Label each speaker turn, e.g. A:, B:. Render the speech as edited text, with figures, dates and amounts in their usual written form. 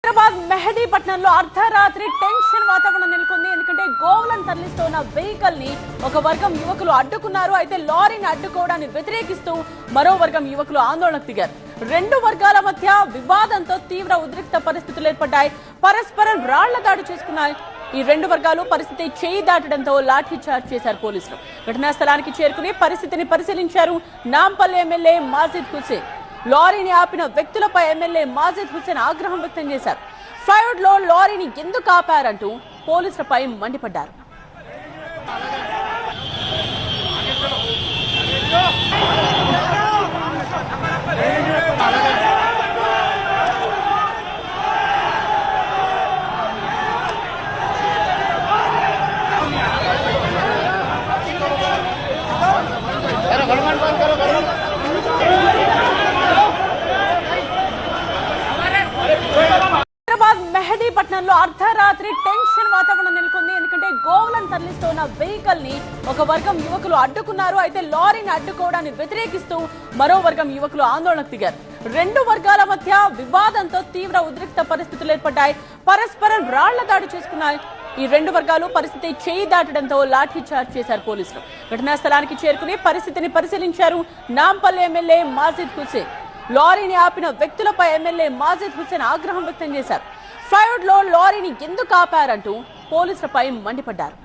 A: హైదరాబాద్ మెహదీపట్నంలో అర్ధరాత్రి టెన్షన్ వాతావరణం నెలకొంది. ఎందుకంటే గోవులను తరలిస్తున్న వెహికల్ ని ఒక వర్గం యువకులు అడ్డుకున్నారు. అయితే లారీని అడ్డుకోవడాన్ని వ్యతిరేకిస్తూ మరో వర్గం యువకులు ఆందోళనకు దిగారు. రెండు వర్గాల మధ్య వివాదంతో తీవ్ర ఉద్రిక్త పరిస్థితులు ఏర్పడ్డాయి. పరస్పరం రాళ్ల దాడి చేసుకున్నాయి. ఈ రెండు వర్గాలు పరిస్థితి చేయి దాటడంతో లాఠీ చార్జ్ చేశారు పోలీసులు. ఘటనా స్థలానికి చేరుకుని పరిస్థితిని పరిశీలించారు నాంపల్లి ఎమ్మెల్యే మాజిద్ హుసేన్. లారీని ఆపిన వ్యక్తులపై ఎమ్మెల్యే మాజిద్ హుసేన్ ఆగ్రహం వ్యక్తం చేశారు. ఫ్లైవుడ్ లో లారీని ఎందుకు ఆపారంటూ పోలీసులపై మండిపడ్డారు. హైదరాబాద్ మెహదీపట్నంలో అర్ధరాత్రి టెన్షన్ వాతావరణం నెలకొంది. ఎందుకంటే గోవులను తరలిస్తున్న వెహికల్ ని ఒక వర్గం యువకులు అడ్డుకున్నారు. అయితే లారీని అడ్డుకోవడాన్ని వ్యతిరేకిస్తూ మరో వర్గం యువకులు ఆందోళనకు దిగారు. రెండు వర్గాల మధ్య వివాదంతో తీవ్ర ఉద్రిక్త పరిస్థితులు ఏర్పడ్డాయి. పరస్పరం రాళ్ల దాడి చేసుకున్నాయి. ఈ రెండు వర్గాలు పరిస్థితి చేయి దాటడంతో లాఠీ చార్జ్ చేశారు పోలీసులు. ఘటనా స్థలానికి చేరుకుని పరిస్థితిని పరిశీలించారు నాంపల్లి ఎమ్మెల్యే మాజిద్ హుసేన్. లారీని ఆపిన వ్యక్తులపై ఎమ్మెల్యే మాజిద్ హుసేన్ ఆగ్రహం వ్యక్తం చేశారు. ఫ్లైవుడ్ లో లారీని ఎందుకు ఆపారంటూ పోలీసులపై మండిపడ్డారు.